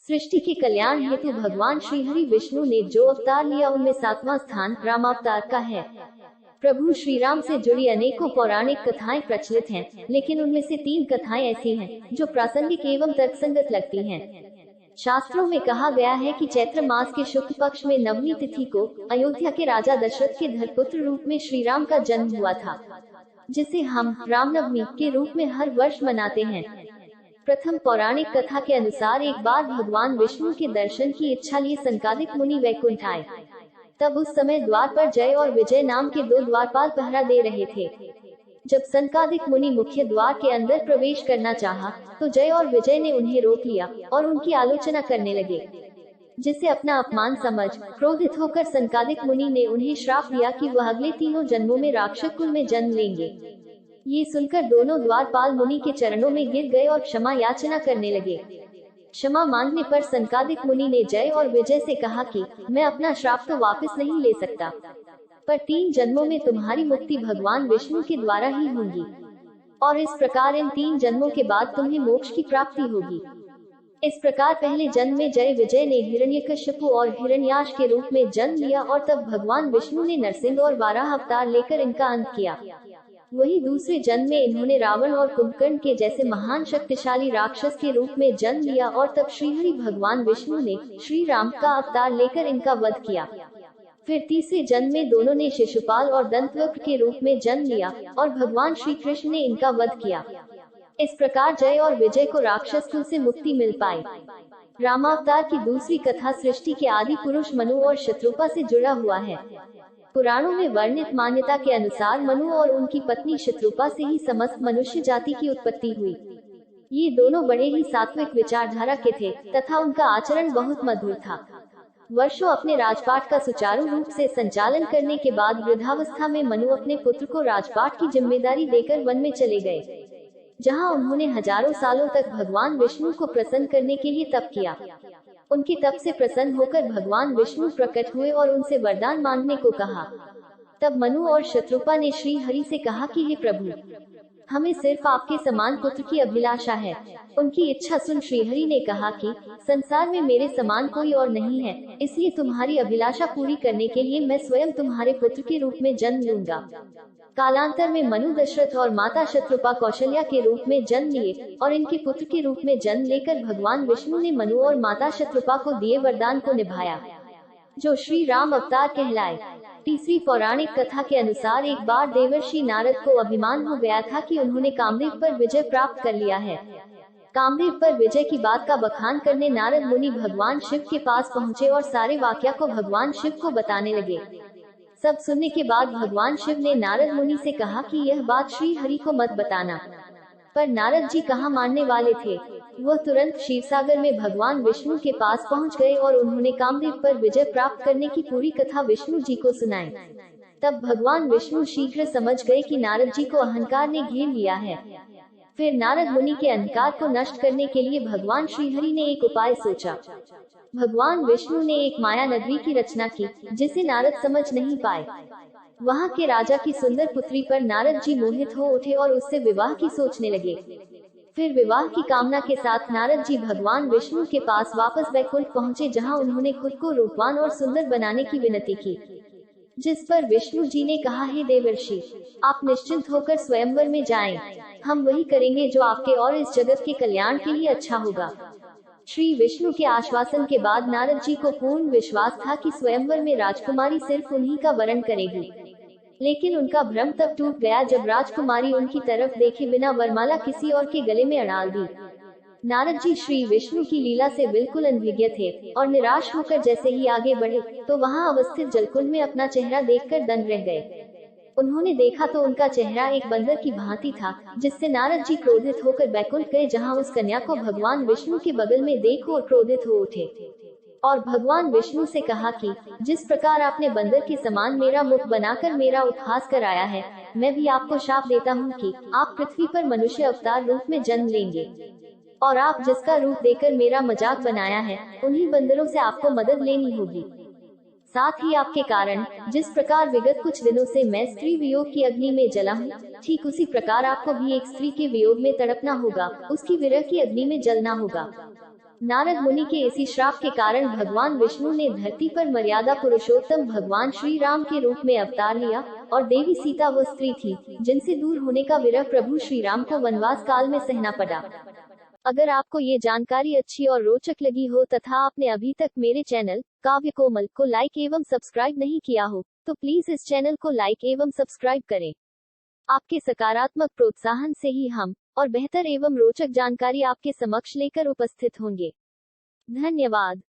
सृष्टि के कल्याण हेतु भगवान श्री हरि विष्णु ने जो अवतार लिया उनमें 7वां स्थान रामावतार का है। प्रभु श्री राम से जुड़ी अनेकों पौराणिक कथाएं प्रचलित हैं, लेकिन उनमें से 3 कथाएं ऐसी हैं जो प्रासंगिक एवं तर्कसंगत लगती हैं। शास्त्रों में कहा गया है कि चैत्र मास के शुक्ल पक्ष में नवमी तिथि को अयोध्या के राजा दशरथ के धर्मपुत्र रूप में श्री राम का जन्म हुआ था, जिसे हम रामनवमी के रूप में हर वर्ष मनाते हैं। प्रथम पौराणिक कथा के अनुसार एक बार भगवान विष्णु के दर्शन की इच्छा लिए संकादिक मुनि वैकुंठ आए। तब उस समय द्वार पर जय और विजय नाम के 2 द्वारपाल पहरा दे रहे थे। जब संकादिक मुनि मुख्य द्वार के अंदर प्रवेश करना चाहा, तो जय और विजय ने उन्हें रोक लिया और उनकी आलोचना करने लगे, जिसे अपना अपमान समझ क्रोधित होकर संकादिक मुनि ने उन्हें श्राप दिया कि वह अगले 3 जन्मों में राक्षस कुल में जन्म लेंगे। ये सुनकर दोनों द्वारपाल मुनि के चरणों में गिर गए और क्षमा याचना करने लगे। क्षमा मांगने पर संकादिक मुनि ने जय और विजय से कहा कि मैं अपना श्राप तो वापस नहीं ले सकता, पर 3 जन्मों में तुम्हारी मुक्ति भगवान विष्णु के द्वारा ही होगी, और इस प्रकार इन 3 जन्मों के बाद तुम्हें मोक्ष की प्राप्ति होगी। इस प्रकार पहले जन्म में जय विजय ने हिरण्यकश्यपु और हिरण्याक्ष के रूप में जन्म लिया और तब भगवान विष्णु ने नरसिंह और वाराह अवतार लेकर इनका अंत किया। वही दूसरे जन्म में इन्होंने रावण और कुंभकर्ण के जैसे महान शक्तिशाली राक्षस के रूप में जन्म लिया और तब श्रीहरि भगवान विष्णु ने श्री राम का अवतार लेकर इनका वध किया। फिर तीसरे जन्म में दोनों ने शिशुपाल और दंतवक्र के रूप में जन्म लिया और भगवान श्री कृष्ण ने इनका वध किया। इस प्रकार जय और विजय को राक्षस कुल से मुक्ति मिल पाई। रामावतार की दूसरी कथा सृष्टि के आदि पुरुष मनु और शत्रुपा से जुड़ा हुआ है। पुराणों में वर्णित मान्यता के अनुसार मनु और उनकी पत्नी शत्रुपा से ही समस्त मनुष्य जाति की उत्पत्ति हुई। ये दोनों बड़े ही सात्विक विचारधारा के थे तथा उनका आचरण बहुत मधुर था। वर्षों अपने राजपाट का सुचारू रूप से संचालन करने के बाद वृद्धावस्था में मनु अपने पुत्र को राजपाट की जिम्मेदारी देकर वन में चले गए, जहां उन्होंने हजारों सालों तक भगवान विष्णु को प्रसन्न करने के लिए तप किया। उनकी तप से प्रसन्न होकर भगवान विष्णु प्रकट हुए और उनसे वरदान मांगने को कहा। तब मनु और शत्रुपा ने श्री हरि से कहा कि हे प्रभु, हमें सिर्फ आपके समान पुत्र की अभिलाषा है। उनकी इच्छा सुन श्रीहरि ने कहा कि संसार में मेरे समान कोई और नहीं है, इसलिए तुम्हारी अभिलाषा पूरी करने के लिए मैं स्वयं तुम्हारे पुत्र के रूप में जन्म लूंगा। कालांतर में मनु दशरथ और माता शत्रुपा कौशल्या के रूप में जन्म लिए और इनके पुत्र के रूप में जन्म लेकर भगवान विष्णु ने मनु और माता शत्रुपा को दिए वरदान को निभाया, जो श्री राम अवतार कहलाए। तीसरी पौराणिक कथा के अनुसार एक बार देवर्षि नारद को अभिमान हो गया था कि उन्होंने कामदेव पर विजय प्राप्त कर लिया है। कामदेव पर विजय की बात का बखान करने नारद मुनि भगवान शिव के पास पहुँचे और सारे वाक्या को भगवान शिव को बताने लगे। सब सुनने के बाद भगवान शिव ने नारद मुनि से कहा कि यह बात श्री हरि को मत बताना, पर नारद जी कहाँ मानने वाले थे। वह तुरंत क्षीरसागर में भगवान विष्णु के पास पहुंच गए और उन्होंने कामदेव पर विजय प्राप्त करने की पूरी कथा विष्णु जी को सुनाई। तब भगवान विष्णु शीघ्र समझ गए कि नारद जी को अहंकार ने घेर लिया है। फिर नारद मुनि के अहंकार को नष्ट करने के लिए भगवान श्रीहरि ने एक उपाय सोचा। भगवान विष्णु ने एक माया नगरी की रचना की, जिसे नारद समझ नहीं पाए। वहाँ के राजा की सुंदर पुत्री पर नारद जी मोहित हो उठे और उससे विवाह की सोचने लगे। फिर विवाह की कामना के साथ नारद जी भगवान विष्णु के पास वापस वैकुंठ पहुँचे, जहाँ उन्होंने खुद को रूपवान और सुंदर बनाने की विनती की, जिस पर विष्णु जी ने कहा, हे देवर्षि, आप निश्चिंत होकर स्वयंवर में जाएं। हम वही करेंगे जो आपके और इस जगत के कल्याण के लिए अच्छा होगा। श्री विष्णु के आश्वासन के बाद नारद जी को पूर्ण विश्वास था कि स्वयंवर में राजकुमारी सिर्फ उन्हीं का वरण करेगी। लेकिन उनका भ्रम तब टूट गया जब राजकुमारी उनकी तरफ देखे बिना वरमाला किसी और के गले में अड़ाल दी। नारद जी श्री विष्णु की लीला से बिल्कुल अनभिज्ञ थे और निराश होकर जैसे ही आगे बढ़े तो वहां अवस्थित जलकुंड में अपना चेहरा देखकर दंग रह गए। उन्होंने देखा तो उनका चेहरा एक बंदर की भांति था, जिससे नारद जी क्रोधित होकर बैकुंठ गए, जहां उस कन्या को भगवान विष्णु के बगल में देख और क्रोधित हो उठे और भगवान विष्णु से कहा कि जिस प्रकार आपने बंदर के समान मेरा मुख बनाकर मेरा उपहास कराया है, मैं भी आपको शाप देता हूँ कि आप पृथ्वी पर मनुष्य अवतार रूप में जन्म लेंगे और आप जिसका रूप देकर मेरा मजाक बनाया है, उन्हीं बंदरों से आपको मदद लेनी होगी। साथ ही आपके कारण जिस प्रकार विगत कुछ दिनों से मैं स्त्री वियोग की अग्नि में जला हूँ, ठीक उसी प्रकार आपको भी एक स्त्री के वियोग में तड़पना होगा, उसकी विरह की अग्नि में जलना होगा। नारद मुनि के इसी श्राप के कारण भगवान विष्णु ने धरती पर मर्यादा पुरुषोत्तम भगवान श्री राम के रूप में अवतार लिया, और देवी सीता वो स्त्री थी जिनसे दूर होने का विरह प्रभु श्री राम को वनवास काल में सहना पड़ा। अगर आपको ये जानकारी अच्छी और रोचक लगी हो तथा आपने अभी तक मेरे चैनल काव्य कोमल को लाइक एवं सब्सक्राइब नहीं किया हो, तो प्लीज इस चैनल को लाइक एवं सब्सक्राइब करें। आपके सकारात्मक प्रोत्साहन से ही हम और बेहतर एवं रोचक जानकारी आपके समक्ष लेकर उपस्थित होंगे। धन्यवाद।